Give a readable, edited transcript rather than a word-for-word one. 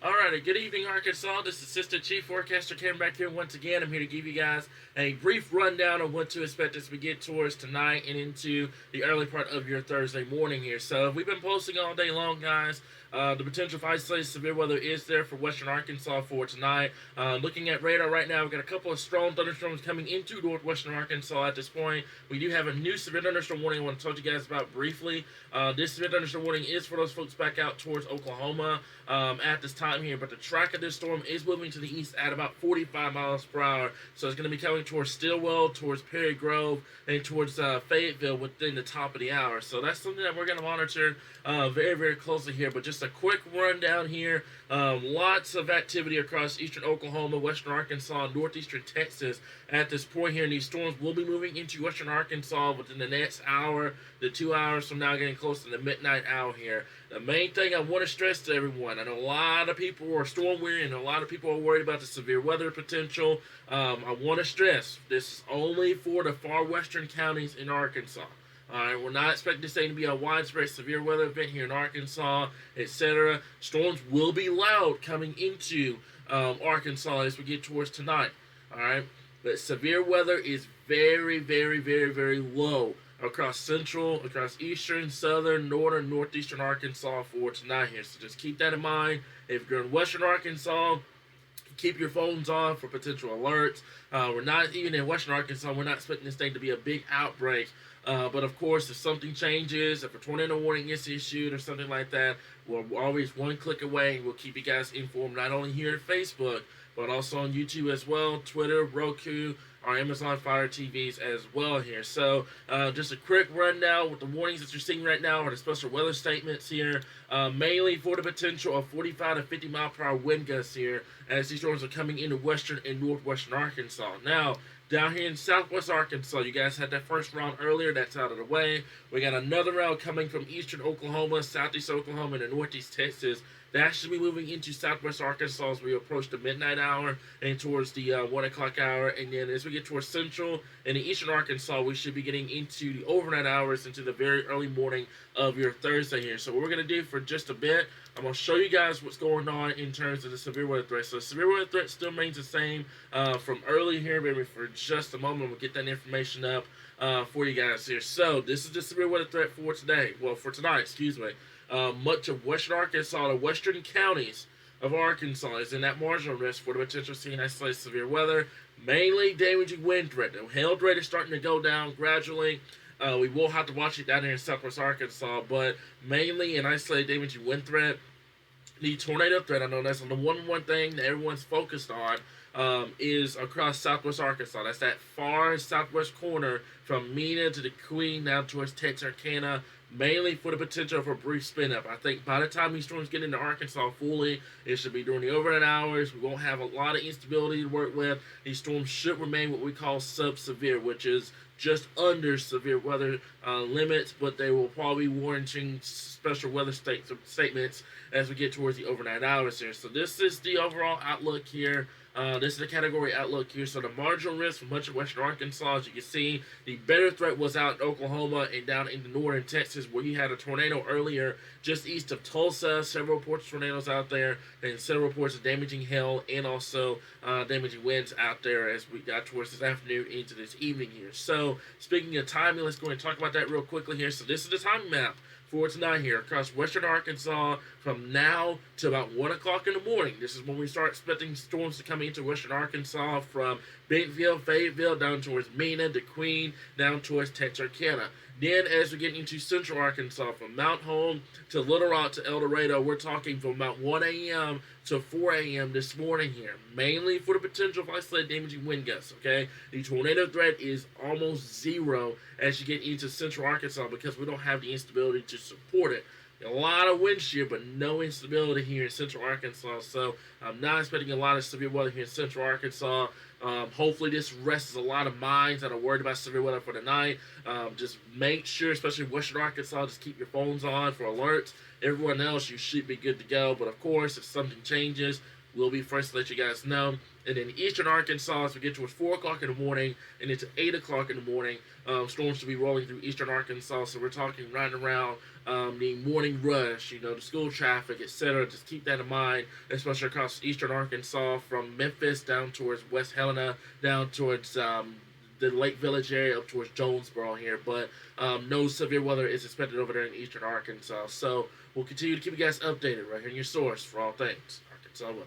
Alrighty, good evening, Arkansas. This is Assistant Chief Forecaster Ken back here once again. I'm here to give you guys a brief rundown of what to expect as we get towards tonight and into the early part of your Thursday morning here. So, we've been posting all day long, guys. The potential for isolated severe weather is there for western Arkansas for tonight. Looking at radar right now, we've got a couple of strong thunderstorms coming into northwestern Arkansas at this point. We do have a new severe thunderstorm warning I want to talk to you guys about briefly. This severe thunderstorm warning is for those folks back out towards Oklahoma at this time here, but the track of this storm is moving to the east at about 45 miles per hour. So it's going to be coming towards Stillwell, towards Perry Grove, and towards Fayetteville within the top of the hour. So that's something that we're going to monitor very, very closely here. But just a quick rundown here. Lots of activity across eastern Oklahoma, western Arkansas, and northeastern Texas at this point here. And these storms will be moving into western Arkansas within the next hour to 2 hours from now, getting close to the midnight hour here. The main thing I want to stress to everyone, I know a lot of people are storm weary and a lot of people are worried about the severe weather potential. I want to stress, this is only for the far western counties in Arkansas. Alright, we're not expecting this thing to be a widespread severe weather event here in Arkansas, etc. Storms will be loud coming into Arkansas as we get towards tonight. Alright, but severe weather is very, very, very, very low across central, across eastern, southern, northern, northeastern Arkansas for tonight here. So just keep that in mind. If you're in western Arkansas, keep your phones on for potential alerts. We're not, even in western Arkansas, we're not expecting this thing to be a big outbreak. But of course, if something changes, if a tornado warning is issued or something like that, we're always one click away, and we'll keep you guys informed not only here at Facebook, but also on YouTube as well, Twitter, Roku, our Amazon Fire TVs as well here. So just a quick rundown with the warnings that you're seeing right now are the special weather statements here, mainly for the potential of 45 to 50 mile per hour wind gusts here as these storms are coming into western and northwestern Arkansas. Now, down here in southwest Arkansas, you guys had that first round earlier. That's out of the way. We got another round coming from eastern Oklahoma, southeast Oklahoma, and northeast Texas. That should be moving into southwest Arkansas as we approach the midnight hour and towards the 1 o'clock hour. And then as we get towards central and the eastern Arkansas, we should be getting into the overnight hours, into the very early morning of your Thursday here. So what we're going to do for just a bit, I'm going to show you guys what's going on in terms of the severe weather threat. So the severe weather threat still remains the same from early here, maybe for just a moment. We'll get that information up for you guys here. So this is the severe weather threat for today. Well, for tonight, excuse me. Much of western Arkansas, the western counties of Arkansas is in that marginal risk for the potential seeing isolated severe weather, mainly damaging wind threat. The hail threat is starting to go down gradually. We will have to watch it down here in southwest Arkansas, but mainly an isolated damaging wind threat. The tornado threat, I know that's the one thing that everyone's focused on, is across southwest Arkansas. That's that far southwest corner from Mena to the Queen down towards Texarkana, mainly for the potential for a brief spin up. I think by the time these storms get into Arkansas fully, it should be during the overnight hours. We won't have a lot of instability to work with. These storms should remain what we call sub-severe, which is just under severe weather limits, but they will probably be warranting special weather statements as we get towards the overnight hours here. So this is the overall outlook here. This is the category outlook here. So the marginal risk for much of western Arkansas, as you can see, the better threat was out in Oklahoma and down into northern Texas, where you had a tornado earlier just east of Tulsa. Several reports of tornadoes out there, and several reports of damaging hail and also damaging winds out there as we got towards this afternoon into this evening here. So speaking of timing, let's go and talk about that real quickly here. So this is the time map for tonight here across western Arkansas from now to about 1 o'clock in the morning. This is when we start expecting storms to come into western Arkansas from Bentonville, Fayetteville, down towards Mena, the Queen, down towards Texarkana. Then as we get into central Arkansas, from Mount Holm to Little Rock to El Dorado, we're talking from about 1 a.m. to 4 a.m. this morning here, mainly for the potential of isolated damaging wind gusts, okay? The tornado threat is almost zero as you get into central Arkansas because we don't have the instability to support it. A lot of wind shear, but no instability here in central Arkansas, so I'm not expecting a lot of severe weather here in central Arkansas. Hopefully this rests a lot of minds that are worried about severe weather for the night. Just make sure, especially in western Arkansas, just keep your phones on for alerts. Everyone else, you should be good to go. But of course, if something changes, we'll be first to let you guys know. And then eastern Arkansas, as we get towards 4 o'clock in the morning and into 8 o'clock in the morning, storms will be rolling through eastern Arkansas. So we're talking right around the morning rush, the school traffic, etc. Just keep that in mind, especially across eastern Arkansas from Memphis down towards West Helena, down towards the Lake Village area up towards Jonesboro here. But no severe weather is expected over there in eastern Arkansas. So we'll continue to keep you guys updated right here in your source for all things Arkansas weather.